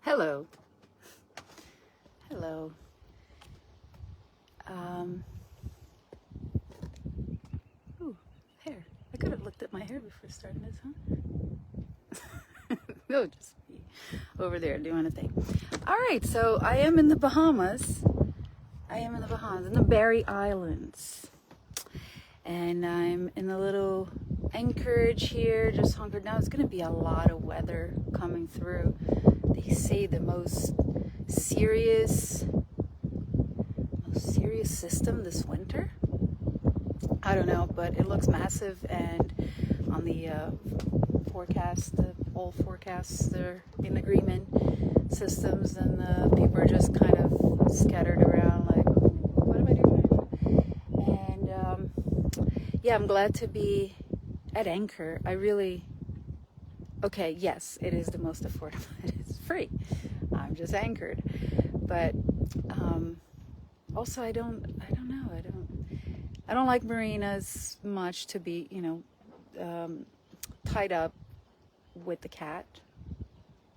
Hello. Hello. Ooh, hair. I could have looked at my hair before starting this, huh? No, just be over there doing a thing. All right, so I am in the Bahamas. In the Berry Islands. And I'm in a little anchorage here, just hunkered down. It's going to be a lot of weather coming through. They say the most serious system this winter. I don't know, but it looks massive, and on the forecast, all forecasts are in agreement systems, and people are just kind of scattered around like, what am I doing? And yeah, I'm glad to be at anchor. Okay, yes, it is the most affordable. It is free. I'm just anchored. But also I don't know. I don't like marinas much to be, tied up with the cat.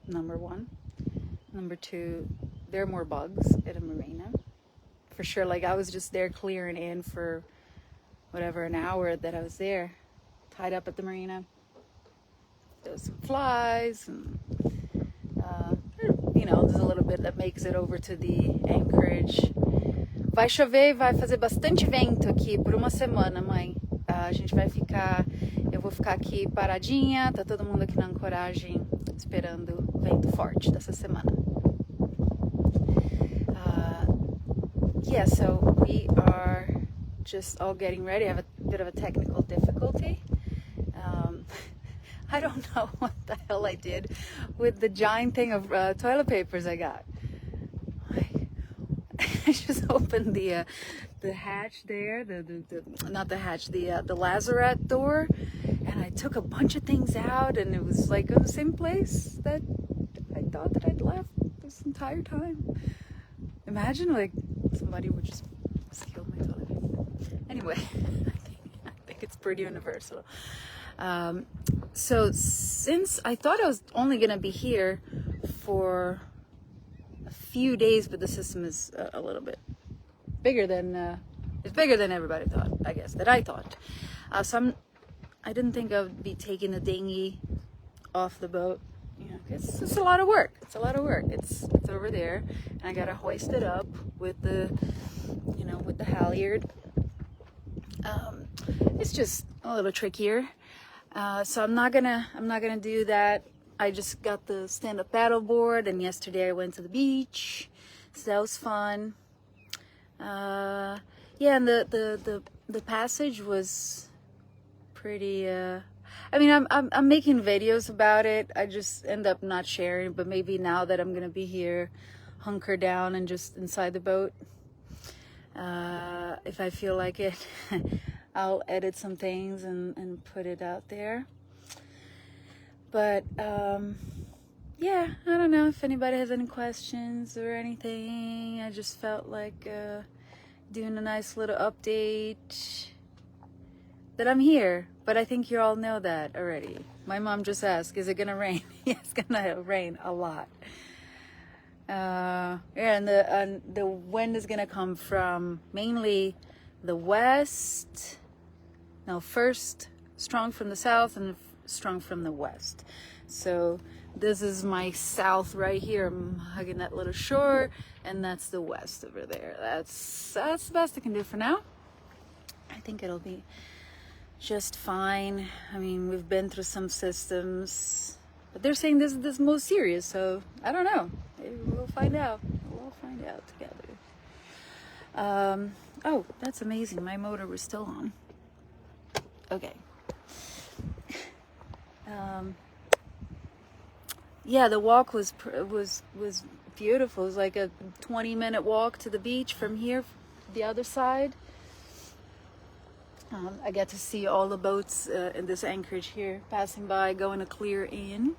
Number one. Number two, there are more bugs at a marina. For sure, like I was just there clearing in for whatever, an hour that I was there, tied up at the marina. There was some flies and there's a little bit that makes it over to the anchorage. Vai chover, vai fazer bastante vento aqui por uma semana, mãe. A gente vai ficar, eu vou ficar aqui paradinha, tá todo mundo aqui na ancoragem esperando vento forte dessa semana. Yeah, so we are just all getting ready. I have a bit of a technical difficulty. I don't know what the hell I did with the giant thing of toilet papers I got. I just opened the hatch there, not the hatch, the lazarette door, and I took a bunch of things out, and it was like in the same place that I thought that I'd left this entire time. Imagine like somebody would just steal my toilet paper. Anyway, I think it's pretty universal. So since I thought I was only gonna be here for a few days, but the system is a little bit bigger than it's bigger than everybody thought, I guess, that I thought. I didn't think I would be taking the dinghy off the boat. It's a lot of work. It's over there, and I gotta hoist it up with the halyard. It's just a little trickier. So I'm not gonna do that. I just got the stand-up paddleboard, and yesterday I went to the beach, so that was fun. Yeah, and the passage was pretty. I mean, I'm making videos about it. I just end up not sharing, but maybe now that I'm gonna be here, hunker down and just inside the boat. If I feel like it, I'll edit some things and put it out there. But yeah, I don't know if anybody has any questions or anything. I just felt like doing a nice little update that I'm here, but I think you all know that already. My mom just asked, is it gonna rain? Yeah, it's gonna rain a lot. Yeah, and the wind is gonna come from mainly the west. No, first strong from the south and strong from the west. So this is my south right here. I'm hugging that little shore, and that's the west over there. That's the best I can do for now. I think it'll be just fine. I mean, we've been through some systems, but they're saying this is the most serious, so I don't know. Maybe we'll find out. We'll find out together. Oh, that's amazing. My motor was still on. Okay. Yeah, the walk was beautiful. It was like a 20-minute walk to the beach from here, the other side. I get to see all the boats in this anchorage here passing by, going to clear in.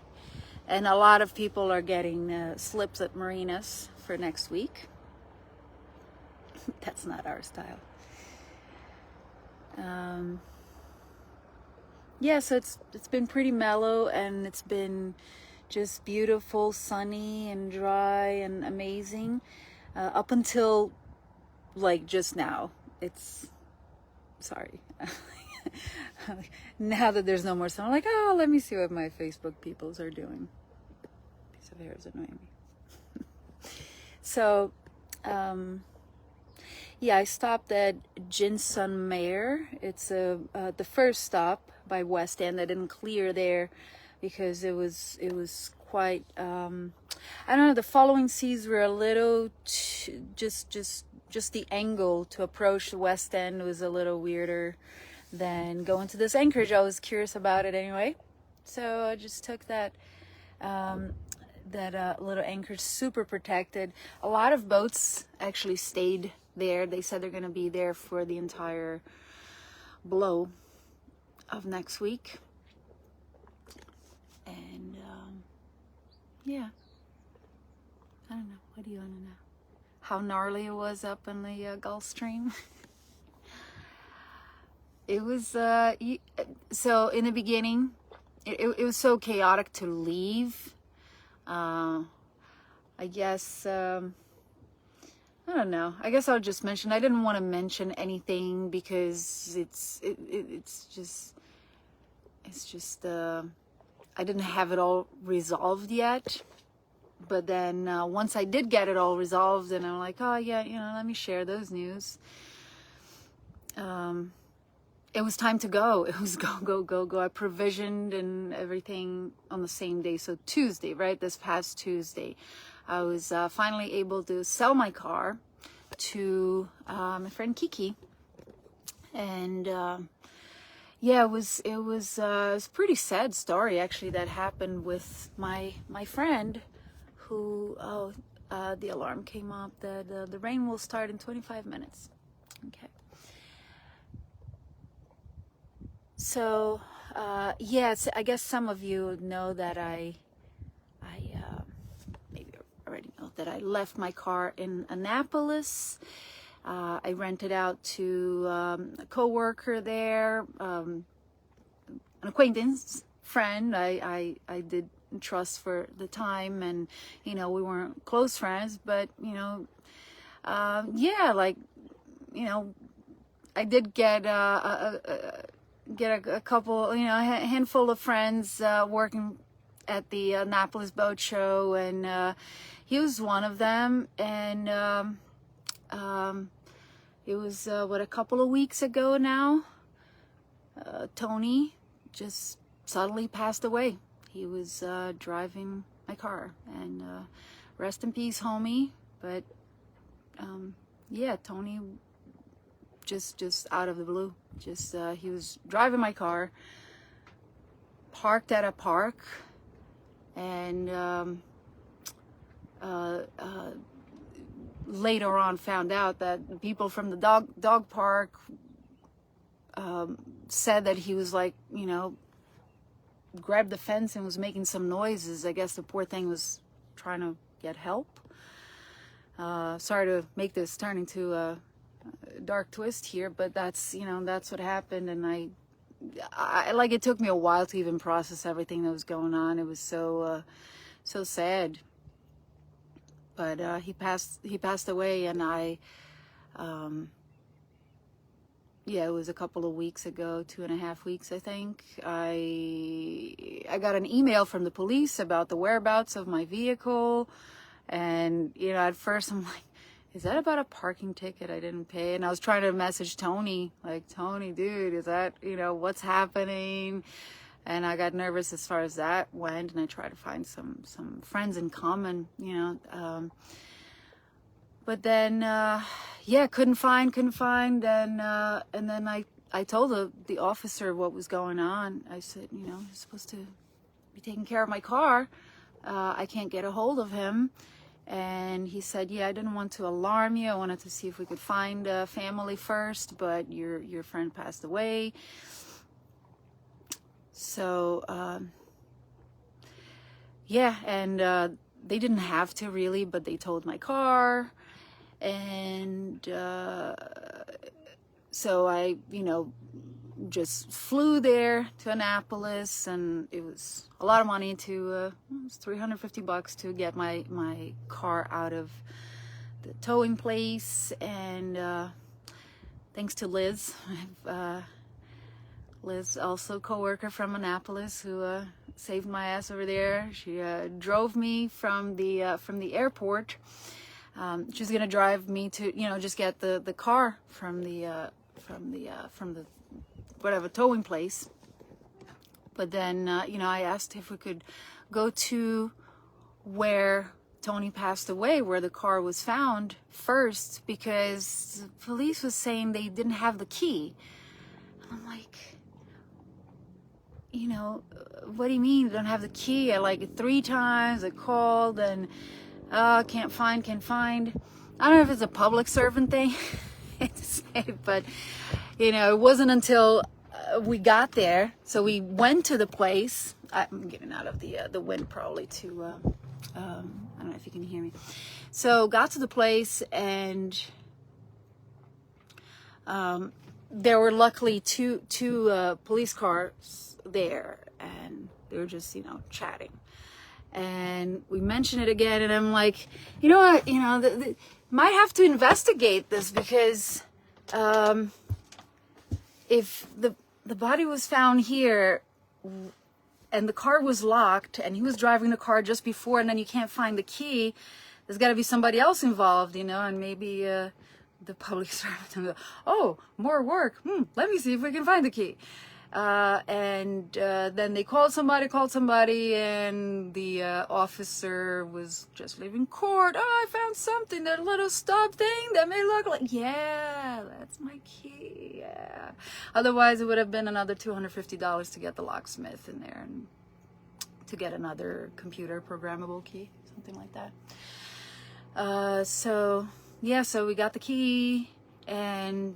And a lot of people are getting slips at marinas for next week. That's not our style. Yeah, so it's been pretty mellow, and it's been just beautiful, sunny and dry and amazing, up until like just now. It's sorry. Now that there's no more sun, I'm like, oh, let me see what my Facebook peoples are doing. Piece of hair is annoying me. So, yeah, I stopped at Jinsun Mayor. It's the first stop by West End. I didn't clear there because it was quite. I don't know. The following seas were a little just the angle to approach the West End was a little weirder than going to this Anchorage. I was curious about it anyway, so I just took that. Little Anchorage, super protected. A lot of boats actually stayed there. They said they're going to be there for the entire blow of next week. And yeah, I don't know. What do you want to know? How gnarly it was up in the Gulf Stream. It was so in the beginning, it was so chaotic to leave. I guess I don't know. I guess I'll just mention. I didn't want to mention anything because it's just I didn't have it all resolved yet. But then once I did get it all resolved, and I'm like, oh yeah, let me share those news. It was time to go. It was go. I provisioned and everything on the same day. So Tuesday, right? This past Tuesday, I was finally able to sell my car to my friend Kiki. And yeah, it was a pretty sad story actually that happened with my friend who, the alarm came up that the rain will start in 25 minutes. Okay. So, yes, I guess some of you know that I maybe already know that I left my car in Annapolis. I rented out to a coworker there, an acquaintance, friend. I did trust for the time, and we weren't close friends, but yeah, like I did get a couple, a handful of friends working at the Annapolis Boat Show, and he was one of them. And it was a couple of weeks ago now. Tony just suddenly passed away. He was driving my car, and rest in peace, homie. But yeah, Tony just out of the blue. He was driving my car, parked at a park, and later on found out that people from the dog park said that he was like, grabbed the fence and was making some noises. I guess the poor thing was trying to get help. Sorry to make this turn into a dark twist here, but that's what happened. And I like, it took me a while to even process everything that was going on. It was so sad. But he passed away, and yeah, it was a couple of weeks ago, 2.5 weeks, I think. I got an email from the police about the whereabouts of my vehicle, and at first I'm like, is that about a parking ticket I didn't pay? And I was trying to message Tony, like, Tony, dude, is that, what's happening? And I got nervous as far as that went, and I tried to find some friends in common, but then, yeah, couldn't find, and then I told the officer what was going on. I said, you're supposed to be taking care of my car. I can't get a hold of him. And he said, yeah, I didn't want to alarm you. I wanted to see if we could find a family first, but your friend passed away. So, yeah, and they didn't have to really, but they towed my car. And so I, just flew there to Annapolis, and it was a lot of money to, it was $350 to get my car out of the towing place. And thanks to Liz, Liz, also co-worker from Annapolis, who saved my ass over there. She drove me from the airport. She's gonna drive me to, just get the car from the whatever towing place. But then, I asked if we could go to where Tony passed away, where the car was found first, because the police was saying they didn't have the key. And I'm like, what do you mean you don't have the key? I like 3 times I called and can't find. I don't know if it's a public servant thing to say, but it wasn't until we got there. So we went to the place. I'm getting out of the wind probably to I don't know if you can hear me. So got to the place, and there were luckily two police cars there, and they were just chatting. And we mentioned it again, and I'm like, might have to investigate this, because if the body was found here and the car was locked and he was driving the car just before, and then you can't find the key, there's got to be somebody else involved, and maybe the public servant will go, oh, more work, let me see if we can find the key. And then they called somebody, and the officer was just leaving court. Oh, I found something, that little stub thing that may look like, yeah, that's my key, yeah. Otherwise, it would have been another $250 to get the locksmith in there and to get another computer programmable key, something like that. So we got the key, and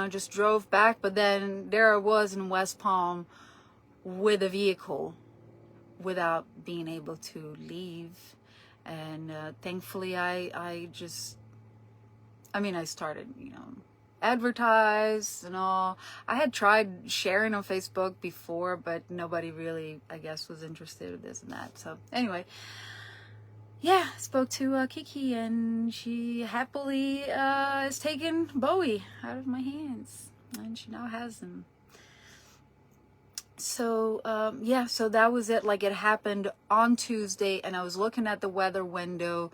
just drove back. But then there I was in West Palm with a vehicle without being able to leave. And thankfully I started advertise and all. I had tried sharing on Facebook before, but nobody really, I guess, was interested in this and that. So anyway, yeah, spoke to Kiki, and she happily has taken Bowie out of my hands, and she now has him. So so that was it. Like, it happened on Tuesday, and I was looking at the weather window.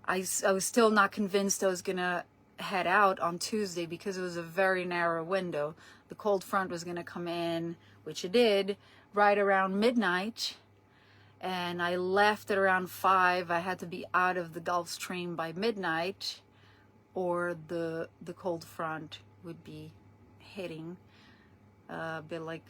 I was still not convinced I was gonna head out on Tuesday, because it was a very narrow window. The cold front was gonna come in, which it did, right around midnight. And I left at around 5. I had to be out of the Gulf Stream by midnight, or the cold front would be hitting. But like,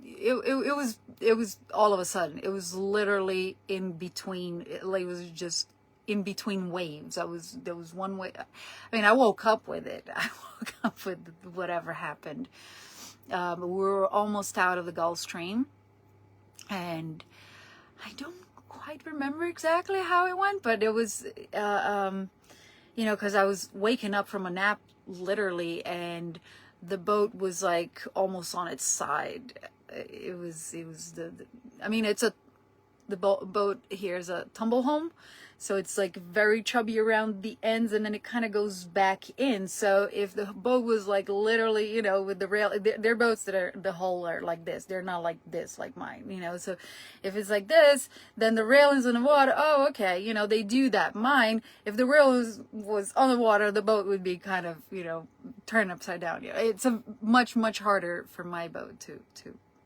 it was all of a sudden. It was literally in between. It was just in between waves. There was one way. I mean, I woke up with it. I woke up with whatever happened. We were almost out of the Gulf Stream. And I don't quite remember exactly how it went, but it was, because I was waking up from a nap, literally, and the boat was like almost on its side. It was the boat here is a tumble home. So it's like very chubby around the ends, and then it kind of goes back in. So if the boat was like literally, with the rail, they're boats that are, the hull are like this. They're not like this, like mine, So if it's like this, then the railing's in the water. Oh, okay. They do that. Mine, if the rail was on the water, the boat would be kind of, turned upside down. It's a much, much harder for my boat to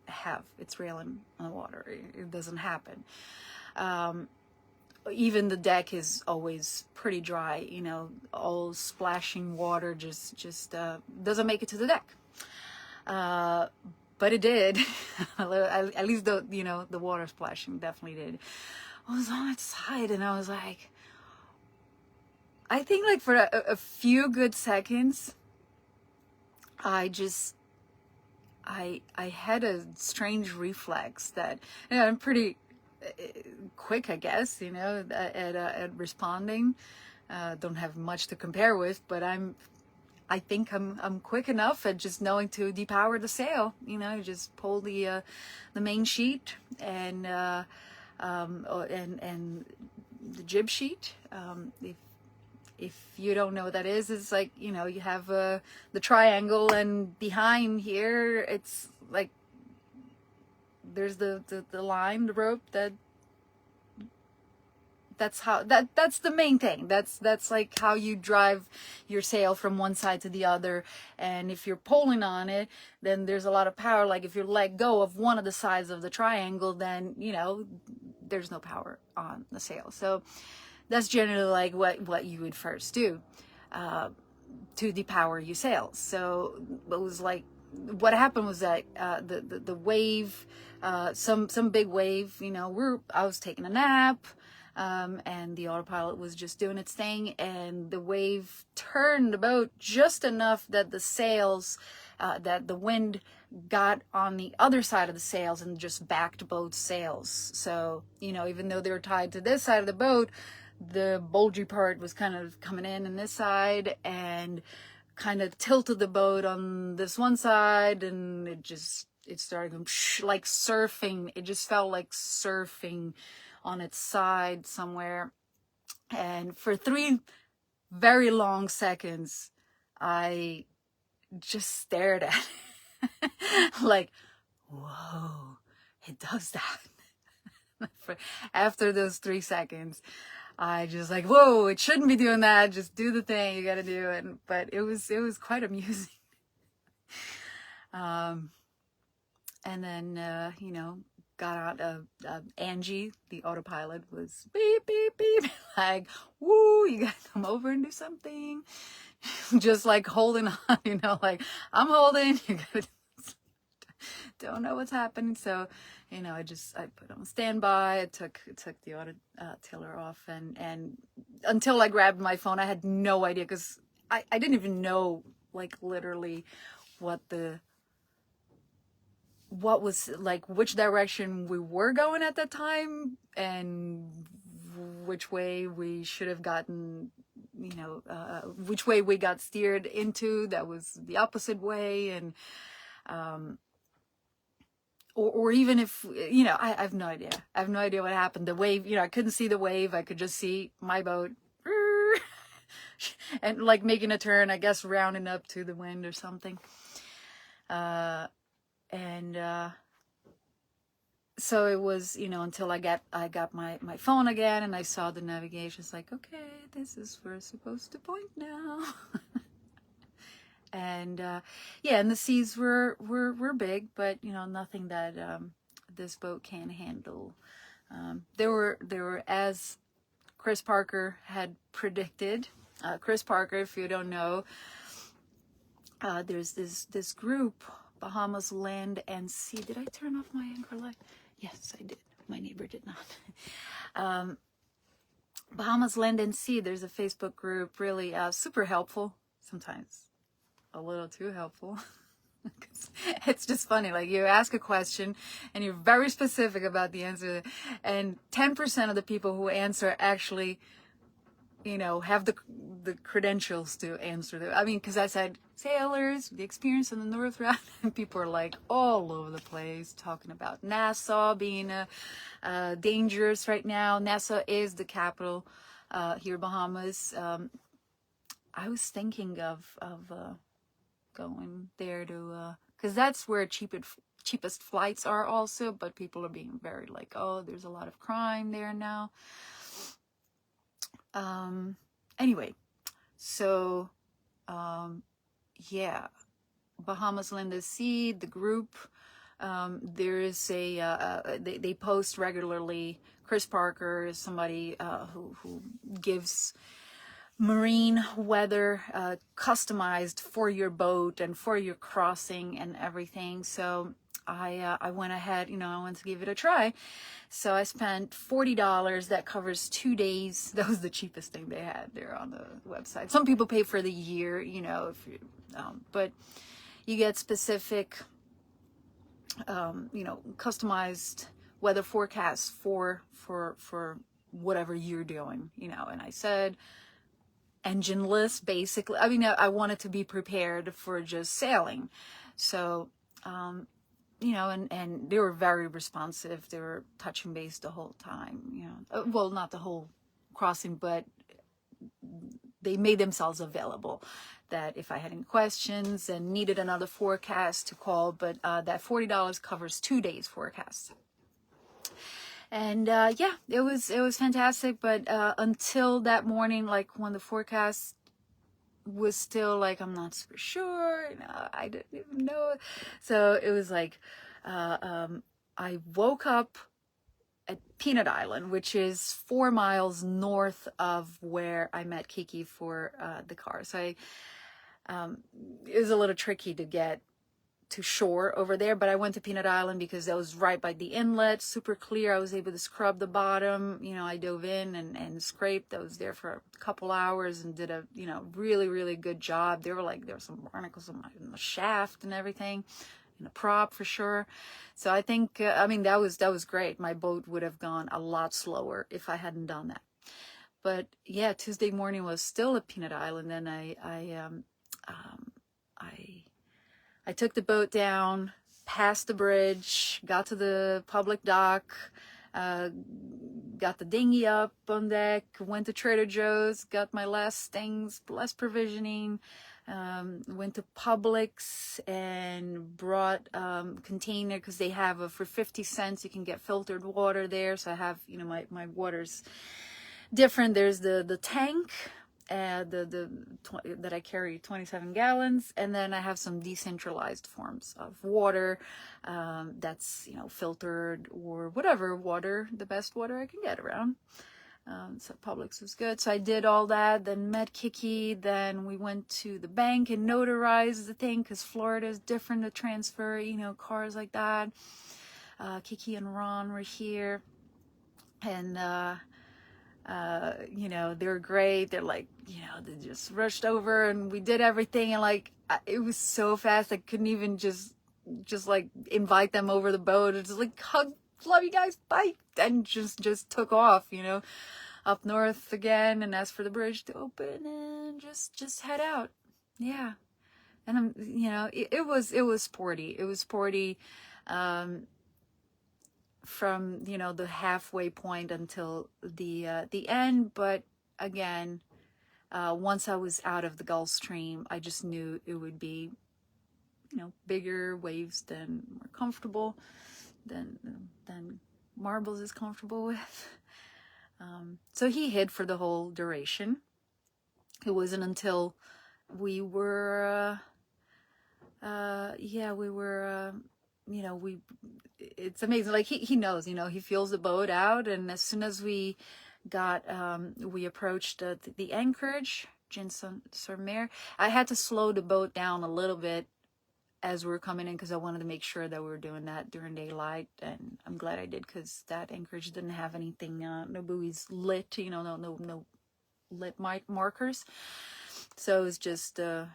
have its railing on the water. It doesn't happen. Even the deck is always pretty dry, all splashing water just doesn't make it to the deck. But it did. At least the water splashing definitely did. I was on its side, and I was like, I think like for a few good seconds, I had a strange reflex that, I'm pretty quick, I guess, at responding. Don't have much to compare with, but I think I'm quick enough at just knowing to depower the sail. You know, you just pull the main sheet and and the jib sheet. If you don't know what that is, it's like, you know, you have the triangle, and behind here it's like there's the line, the rope that's the main thing. That's like how you drive your sail from one side to the other. And if you're pulling on it, then there's a lot of power. Like if you let go of one of the sides of the triangle, then, you know, there's no power on the sail. So that's generally like what you would first do to depower your sails. So it was like, what happened was that the wave, some big wave, you know, I was taking a nap. And the autopilot was just doing its thing, and the wave turned the boat just enough that the sails, that the wind got on the other side of the sails and just backed both sails. So, you know, even though they were tied to this side of the boat, the bulgy part was kind of coming in this side and kind of tilted the boat on this one side, and it started going like surfing. It just felt like surfing on its side somewhere. And for 3 very long seconds, I just stared at it. Like, whoa, it does that. After those 3 seconds, I just like, whoa, it shouldn't be doing that. Just do the thing you gotta do. But it was quite amusing. And then, you know, got out Angie, the autopilot, was beep, beep, beep. Like, woo, you gotta come over and do something. Just like holding on, you know, like, I'm holding, you gotta, don't know what's happening. So, you know, I put on standby. I took the auto tiller off, and until I grabbed my phone, I had no idea, because I didn't even know, like, literally what was like, which direction we were going at that time, and which way we should have gotten, you know, which way we got steered into. That was the opposite way. And or even if, you know, I have no idea. I have no idea what happened. The wave, you know, I couldn't see the wave. I could just see my boat and like making a turn, I guess, rounding up to the wind or something. So it was, you know, until I got my phone again, and I saw the navigation. It's like, okay, this is where it's supposed to point now. And yeah, and the seas were big, but, you know, nothing that this boat can't handle. They were, as Chris Parker had predicted. Chris Parker, if you don't know, there's this group, Bahamas Land and Sea. Did I turn off my anchor light? Yes, I did. My neighbor did not. Bahamas Land and Sea, there's a Facebook group, really super helpful, sometimes a little too helpful. It's just funny, like, you ask a question and you're very specific about the answer, and 10% of the people who answer actually, you know, have the credentials to answer. I mean, because I said sailors, the experience in the North Route, and people are like all over the place talking about Nassau being dangerous right now. Nassau is the capital here, Bahamas. I was thinking of going there to, because that's where cheapest flights are also, but people are being very like, oh, there's a lot of crime there now. Anyway, so, yeah, Bahamas Land and Sea, the group, there is they post regularly. Chris Parker is somebody, who gives marine weather, customized for your boat and for your crossing and everything. So I went ahead, you know, I wanted to give it a try. So I spent $40. That covers 2 days. That was the cheapest thing they had there on the website. Some people pay for the year, you know, if you, but you get specific, you know, customized weather forecasts for whatever you're doing, you know. And I said, engineless, basically. I mean, I wanted to be prepared for just sailing. So, you know, and they were very responsive. They were touching base the whole time, you know. Well, not the whole crossing, but they made themselves available, that if I had any questions and needed another forecast to call, but that $40 covers 2 days forecast. And yeah, it was fantastic. But until that morning, like when the forecast was still like, I'm not super sure, you know, I didn't even know. So it was like, I woke up at Peanut Island, which is 4 miles north of where I met Kiki for the car. So it was a little tricky to get to shore over there, but I went to Peanut Island because that was right by the inlet, super clear. I was able to scrub the bottom. You know, I dove in and scraped. I was there for a couple hours and did a, you know, really, really good job. There were some barnacles in the shaft and everything, and the prop for sure. So I think, I mean, that was great. My boat would have gone a lot slower if I hadn't done that. But yeah, Tuesday morning was still at Peanut Island, and I took the boat down, passed the bridge, got to the public dock, got the dinghy up on deck, went to Trader Joe's, got my last things, last provisioning, went to Publix and brought container, because they have for 50 cents you can get filtered water there. So I have, you know, my water's different. There's the tank, that I carry 27 gallons, and then I have some decentralized forms of water that's, you know, filtered or whatever water, the best water I can get around. So Publix was good. So I did all that, then met Kiki, then we went to the bank and notarized the thing, because Florida is different to transfer, you know, cars like that. Kiki and Ron were here, and you know, they were great. They're like, you know, they just rushed over and we did everything, and like it was so fast I couldn't even just like invite them over the boat. It's just like, hug, love you guys, bye, and just took off, you know, up north again, and asked for the bridge to open and just head out. Yeah. And I'm, you know, it was sporty. It was sporty. From, you know, the halfway point until the end. But again, once I was out of the Gulf Stream, I just knew it would be, you know, bigger waves than more comfortable, than Marbles is comfortable with. So he hid for the whole duration. It wasn't until we were you know, it's amazing. Like he knows, you know, he feels the boat out. And as soon as we got, we approached the anchorage, Jinson-sur-Mer, I had to slow the boat down a little bit as we were coming in, because I wanted to make sure that we were doing that during daylight. And I'm glad I did, because that anchorage didn't have anything, no buoys lit, you know, no lit markers. So it was just, I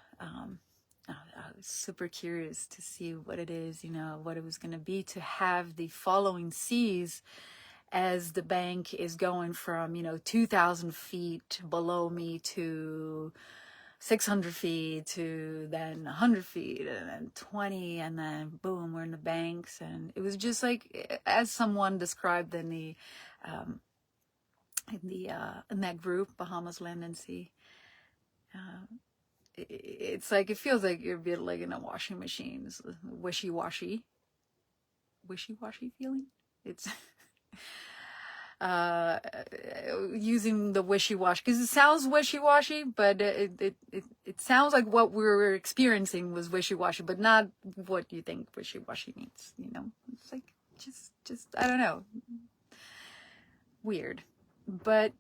was super curious to see what it is, you know, what it was going to be to have the following seas as the bank is going from, you know, 2,000 feet below me to 600 feet to then 100 feet and then 20, and then boom, we're in the banks. And it was just like, as someone described in that group, Bahamas, Land and Sea, it's like, it feels like you're a bit like in a washing machine. It's a wishy-washy feeling. It's using the wishy-washy, because it sounds wishy-washy, but it sounds like what we were experiencing was wishy-washy, but not what you think wishy-washy means, you know. It's like just I don't know, weird, but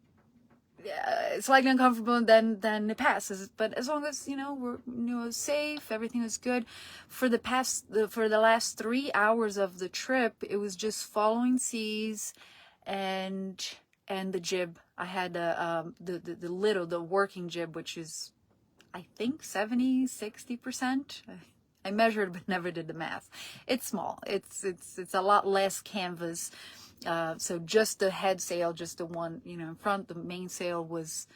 it's slightly uncomfortable, and then it passes. But as long as, you know, we're safe, everything was good. For the last 3 hours of the trip, it was just following seas and the jib. I had the working jib, which is, I think, 70-60%. I measured but never did the math. It's small. It's a lot less canvas. So just the head sail, just the one, you know, in front, the main sail was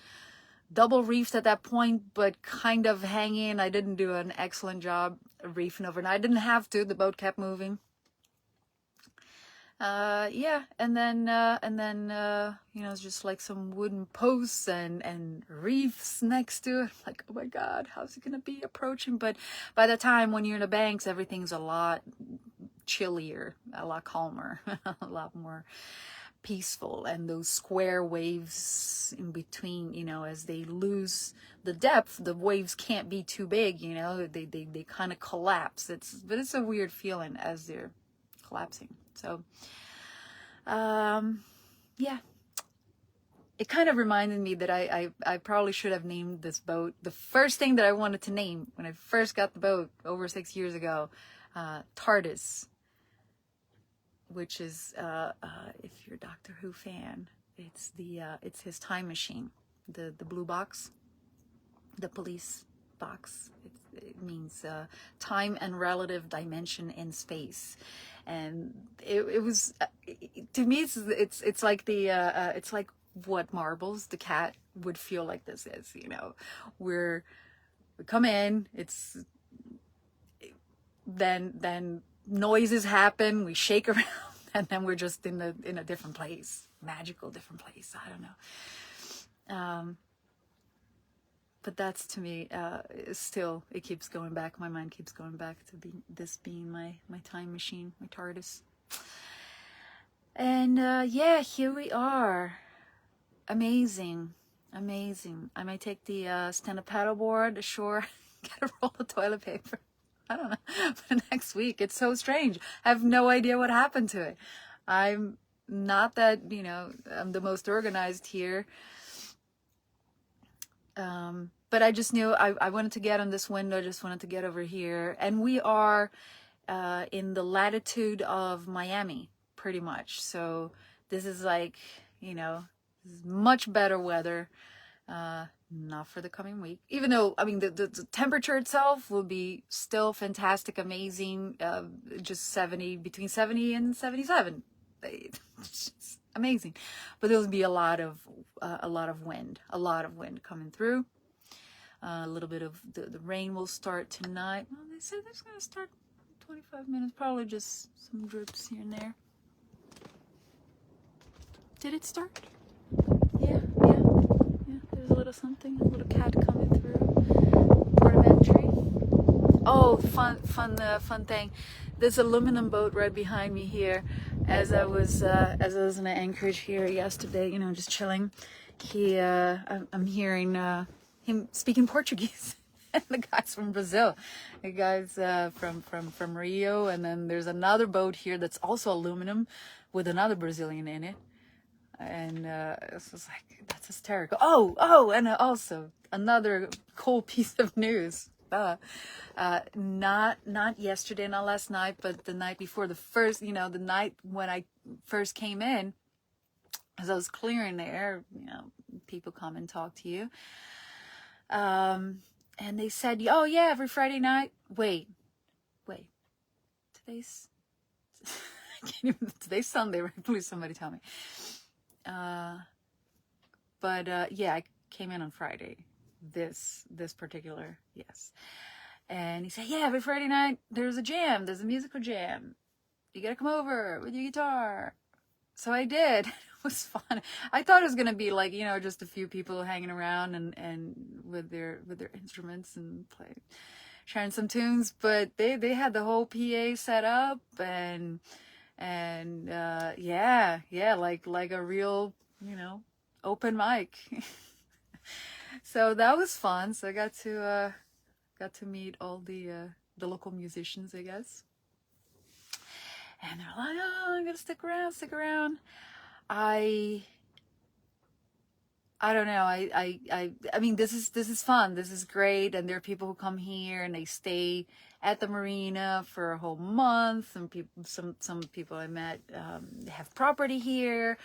double reefed at that point, but kind of hanging. I didn't do an excellent job reefing overnight. I didn't have to. The boat kept moving. Yeah, and then you know, it's just like some wooden posts and reefs next to it. Like, oh my God, how's it gonna be approaching? But by the time when you're in the banks, everything's a lot chillier, a lot calmer, a lot more peaceful. And those square waves in between, you know, as they lose the depth, the waves can't be too big, you know, they kind of collapse. But it's a weird feeling as they're collapsing. So yeah, it kind of reminded me that I probably should have named this boat the first thing that I wanted to name when I first got the boat over 6 years ago, TARDIS, which is if you're a Doctor Who fan, it's his time machine, the blue box, the police box. It means time and relative dimension in space, and it was to me it's like it's like what Marbles the cat would feel like this is, you know, we come in, it's then noises happen, we shake around, and then we're just in a different place, magical different place. I don't know. But that's, to me, still, it keeps going back. My mind keeps going back to this being my time machine, my TARDIS. And yeah, here we are. Amazing. Amazing. I might take the stand-up paddleboard ashore, get a roll of toilet paper. I don't know, for next week. It's so strange. I have no idea what happened to it. I'm not that, you know, I'm the most organized here. But I just knew I wanted to get on this window, just wanted to get over here. And we are in the latitude of Miami, pretty much. So this is like, you know, this is much better weather. Not for the coming week. Even though, I mean, the temperature itself will be still fantastic, amazing, just between 70 and 77. It's just amazing. But there'll be a lot of wind coming through. A little bit of the rain will start tonight. Well, they said it's going to start 25 minutes, probably just some drips here and there. Did it start? Yeah. There's a little something, a little cat coming through. Port of entry. Oh, fun thing. There's an aluminum boat right behind me here. As I was in Anchorage here yesterday, you know, just chilling. I'm hearing him speaking Portuguese. And the guy's from Brazil. The guy's from Rio, and then there's another boat here that's also aluminum with another Brazilian in it. And it's just like, that's hysterical. Oh, and also another cool piece of news. Not yesterday, not last night, but the night before, the night when I first came in, as I was clearing the air, you know, people come and talk to you. And they said, oh yeah, every Friday night. Wait, today's Sunday, right? Please, somebody tell me. But yeah, I came in on Friday, this particular, yes. And he said, yeah, every Friday night there's a musical jam. You gotta come over with your guitar. So I did. It was fun. I thought it was gonna be like, you know, just a few people hanging around and with their instruments and sharing some tunes, but they had the whole PA set up and yeah, like a real, you know, open mic. So that was fun. So I got to meet all the local musicians, I guess. And they're like, oh, I'm gonna stick around. I don't know. I mean, this is fun. This is great. And there are people who come here and they stay at the marina for a whole month. Some people I met have property here.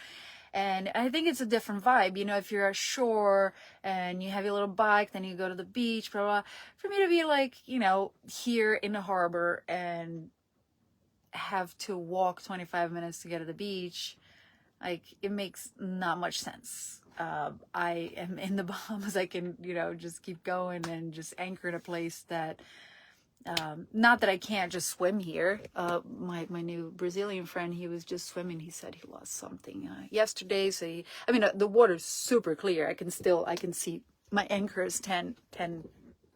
And I think it's a different vibe. You know, if you're ashore and you have your little bike, then you go to the beach, blah, blah. For me to be like, you know, here in the harbor and have to walk 25 minutes to get to the beach, like, it makes not much sense I am in the Bahamas, I can, you know, just keep going and just anchor in a place that, not that I can't just swim here. My new Brazilian friend, he was just swimming. He said he lost something yesterday. So I mean, the water's super clear. I can see my anchor is 10,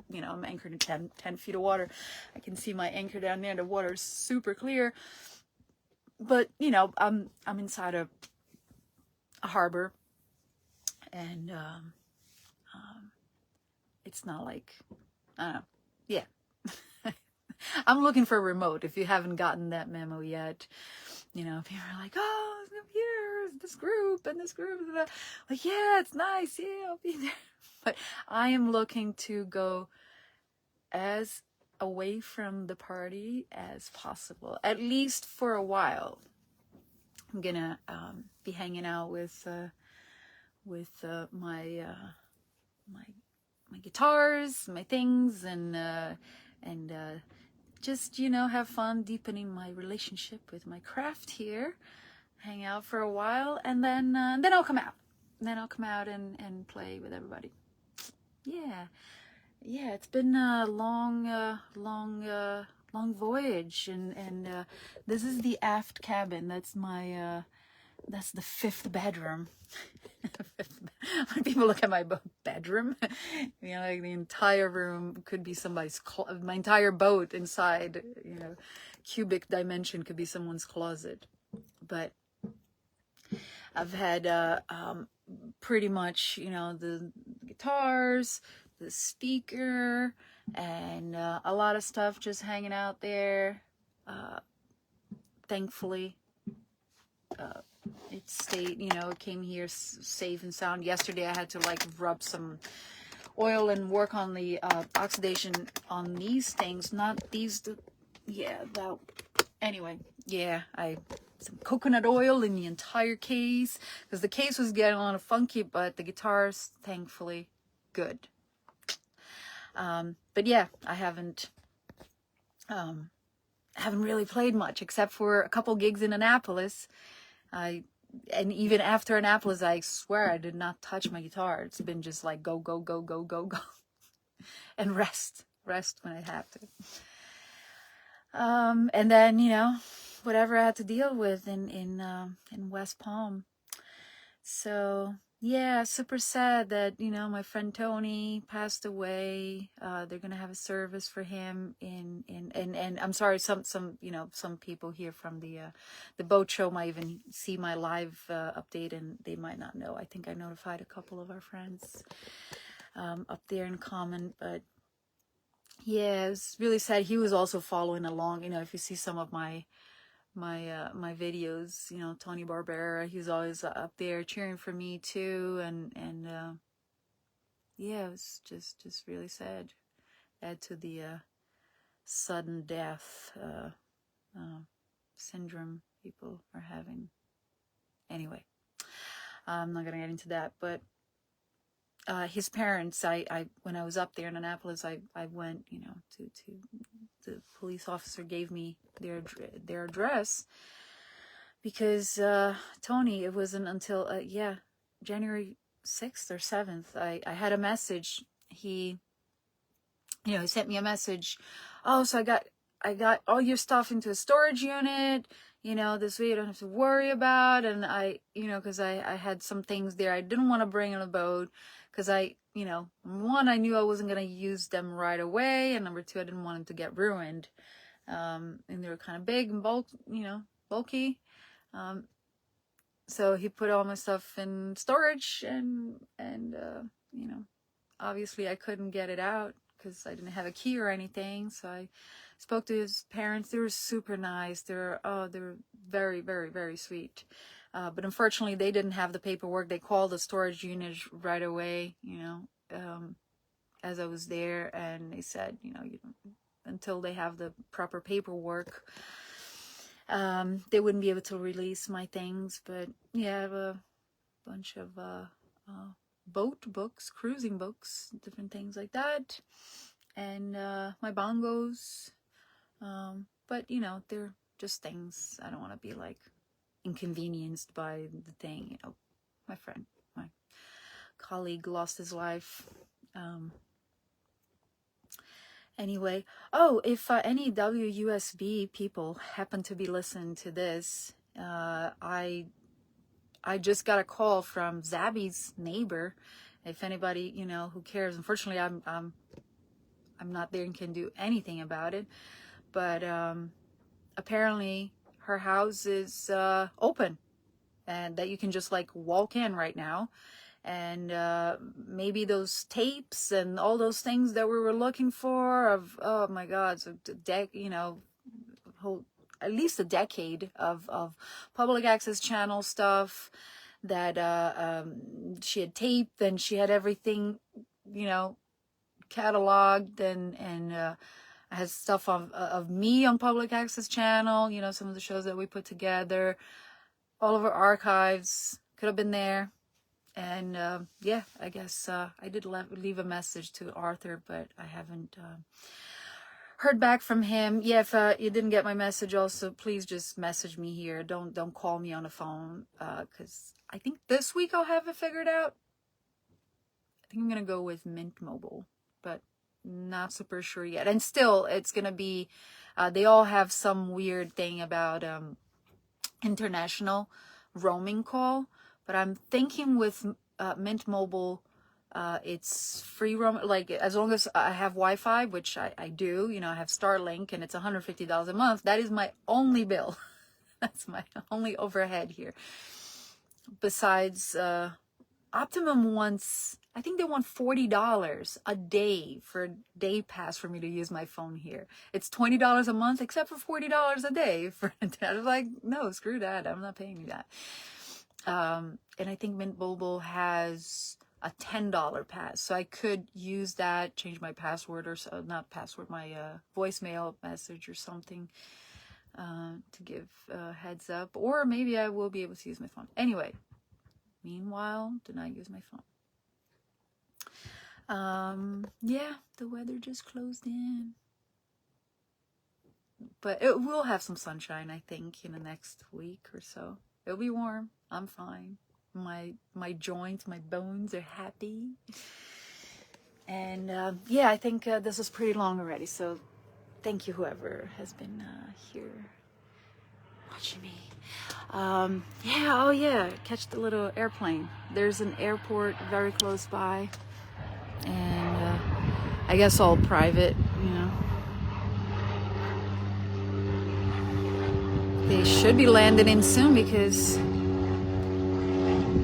you know, I'm anchored in 10 feet of water. I can see my anchor down there. The water's super clear. But, you know, I'm inside a harbor, and it's not like, I don't know. Yeah. I'm looking for a remote. If you haven't gotten that memo yet, you know, people are like, oh, here's this group and this group. Like, yeah, it's nice. Yeah, I'll be there. But I am looking to go as away from the party as possible, at least for a while. I'm gonna be hanging out with my guitars, my things, and just, you know, have fun deepening my relationship with my craft here. Hang out for a while, and then I'll come out. Then I'll come out and play with everybody. Yeah. It's been a long voyage, and this is the aft cabin. That's my that's the fifth bedroom. When people look at my bedroom, you know, like the entire room could be somebody's my entire boat inside, you know, cubic dimension could be someone's closet. But I've had pretty much, you know, the guitars, the speaker, and a lot of stuff just hanging out there. Thankfully, it stayed, you know, it came here safe and sound. Yesterday I had to like rub some oil and work on the oxidation on these things, not these. Yeah, that. Anyway, yeah, some coconut oil in the entire case, because the case was getting a little funky, but the guitar's thankfully good. But yeah, I haven't really played much except for a couple gigs in Annapolis. And even after Annapolis, I swear I did not touch my guitar. It's been just like go, go, go, go, go, go, and rest when I have to. And then, you know, whatever I had to deal with in West Palm. So yeah, super sad that, you know, my friend Tony passed away. They're gonna have a service for him and I'm sorry, some you know, some people here from the boat show might even see my live update, and they might not know. I think I notified a couple of our friends up there in common, but yeah, it was really sad. He was also following along. You know, if you see some of my videos, you know, Tony Barbera, he's always up there cheering for me too, and yeah, it was just really sad. Add to the sudden death syndrome people are having. Anyway, I'm not gonna get into that, but his parents, I when I was up there in Annapolis, I went, you know, to the police officer gave me their address, because Tony, it wasn't until January 6th or 7th, I had a message. He, you know, he sent me a message. Oh, so I got all your stuff into a storage unit, you know, this way you don't have to worry about. And I, you know, because I had some things there I didn't want to bring on the boat, because I, you know, one, I knew I wasn't going to use them right away, and number two, I didn't want them to get ruined. And they were kind of big and bulky. So he put all my stuff in storage, and you know, obviously I couldn't get it out because I didn't have a key or anything. So I spoke to his parents. They were super nice. They were very, very, very sweet. But unfortunately, they didn't have the paperwork. They called the storage unit right away, you know, as I was there, and they said, you know, until they have the proper paperwork, they wouldn't be able to release my things. But yeah, I have a bunch of boat books, cruising books, different things like that, and my bongos. But you know, they're just things. I don't want to be like inconvenienced by the thing, you know. My friend my colleague lost his life. Anyway, oh, if any WUSB people happen to be listening to this, I just got a call from Zabby's neighbor. If anybody, you know, who cares. Unfortunately, I'm not there and can do anything about it. But apparently her house is open, and that you can just like walk in right now. And maybe those tapes and all those things that we were looking for of, oh my God, so you know, whole, at least a decade of public access channel stuff that she had taped, and she had everything, you know, cataloged, and I had stuff of me on public access channel, you know, some of the shows that we put together, all of our archives could have been there. And yeah, I guess I did leave a message to Arthur, but I haven't heard back from him. Yeah, if you didn't get my message, also please just message me here. Don't call me on the phone, because I think this week I'll have it figured out. I think I'm gonna go with Mint Mobile, but not super sure yet. And still, it's gonna be. They all have some weird thing about international roaming call. But I'm thinking with Mint Mobile, it's free roam. Like, as long as I have Wi-Fi, which I do, you know, I have Starlink, and it's $150 a month. That is my only bill. That's my only overhead here. Besides, Optimum wants, I think they want $40 a day for a day pass for me to use my phone here. It's $20 a month, except for $40 a day for internet. I was like, no, screw that. I'm not paying you that. And I think Mint Mobile has a $10 pass, so I could use that, change my password, or not password, my voicemail message or something, to give a heads up, or maybe I will be able to use my phone. Anyway, meanwhile, do not use my phone. Yeah, the weather just closed in, but it will have some sunshine, I think, in the next week or so. It'll be warm. I'm fine. My joints, my bones are happy. And yeah, I think this is pretty long already. So thank you, whoever has been here watching me. Yeah, oh yeah, catch the little airplane. There's an airport very close by. And I guess all private, you know. They should be landing in soon because,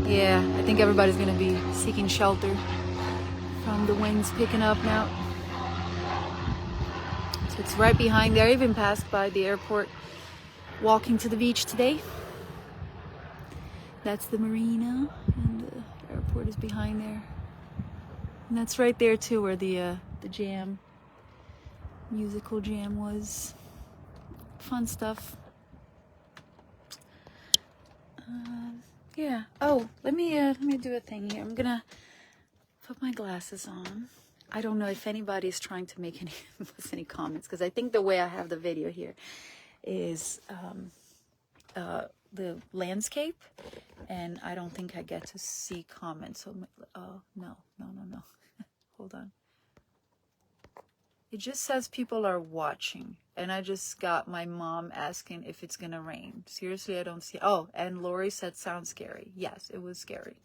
yeah, I think everybody's going to be seeking shelter from the winds picking up now. So it's right behind there. I even passed by the airport walking to the beach today. That's the marina, and the airport is behind there. And that's right there too where the jam, musical jam was. Fun stuff. Yeah. Oh, let me do a thing here. I'm gonna put my glasses on. I don't know if anybody's trying to make any comments, because I think the way I have the video here is the landscape, and I don't think I get to see comments. So, no. Hold on. It just says people are watching, and I just got my mom asking if it's gonna rain. Seriously, I don't see. Oh, and Lori said sounds scary. Yes, it was scary.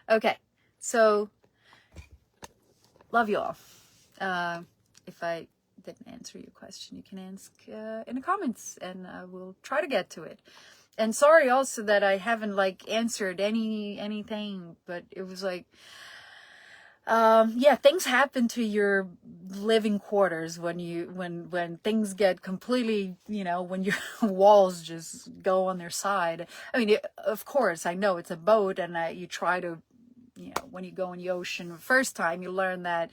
Okay, so love you all. If I didn't answer your question, you can ask in the comments, and I will try to get to it. And sorry also that I haven't like answered anything, but it was like, yeah, things happen to your living quarters when things get completely, you know, when your walls just go on their side. I mean, of course, I know it's a boat, and you try to, you know, when you go in the ocean the first time, you learn that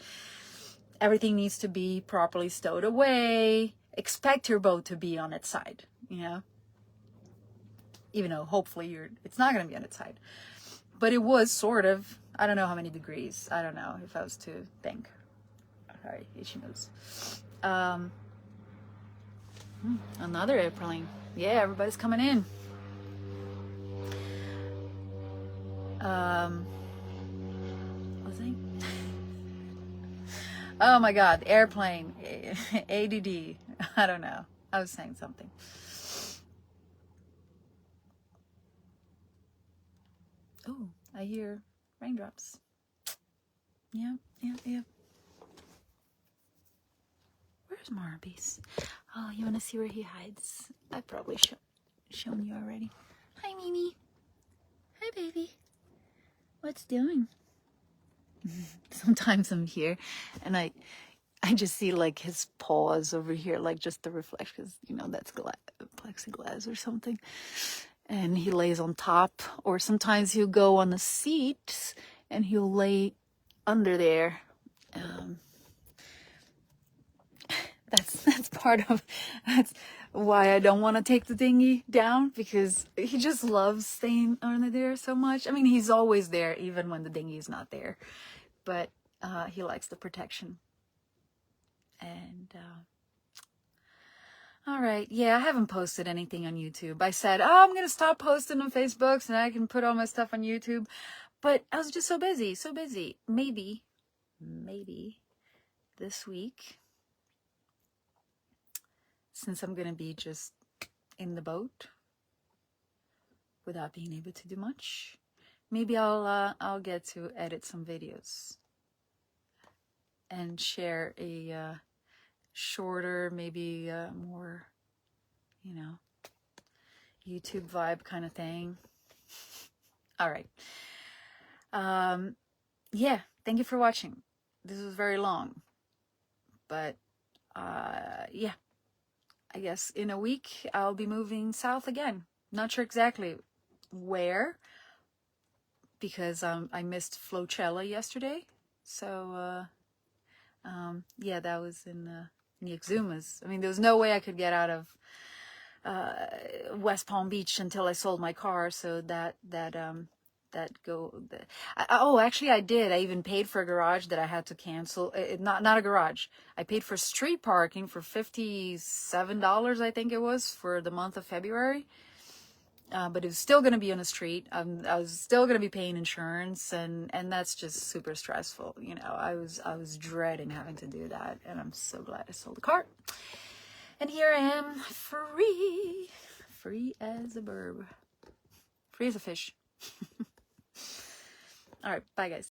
everything needs to be properly stowed away. Expect your boat to be on its side, you know, even though hopefully it's not going to be on its side. But it was sort of, I don't know how many degrees. I don't know if I was to think. Sorry, she knows. Another airplane. Yeah, everybody's coming in. What was I? Oh my God, airplane, ADD. I don't know. I was saying something. Oh, I hear raindrops. Yeah, yeah, yeah. Where's Marby's? Oh, you want to see where he hides? I've probably shown you already. Hi, Mimi. Hi, baby. What's doing? Sometimes I'm here, and I just see like his paws over here, like just the reflection, because you know that's plexiglass or something. And he lays on top, or sometimes he'll go on the seat and he'll lay under there. That's part of that's why I don't want to take the dinghy down, because he just loves staying under there so much. I mean, he's always there even when the dinghy is not there, but he likes the protection. And all right, yeah, I haven't posted anything on YouTube. I said, oh, I'm gonna stop posting on Facebook so I can put all my stuff on YouTube, but I was just so busy. Maybe this week, since I'm gonna be just in the boat without being able to do much, maybe I'll get to edit some videos and share a shorter, maybe more, you know, YouTube vibe kind of thing. All right. Yeah, thank you for watching. This was very long, but yeah, I guess in a week I'll be moving south again. Not sure exactly where, because I missed Flocella yesterday. So yeah, that was in the Exumas. I mean, there was no way I could get out of West Palm Beach until I sold my car. So oh, actually I did. I even paid for a garage that I had to cancel. Not a garage. I paid for street parking for $57, I think it was, for the month of February. But it was still going to be on the street. I was still going to be paying insurance, and that's just super stressful. You know, I was dreading having to do that, and I'm so glad I sold the car. And here I am, free as a bird, free as a fish. All right, bye guys.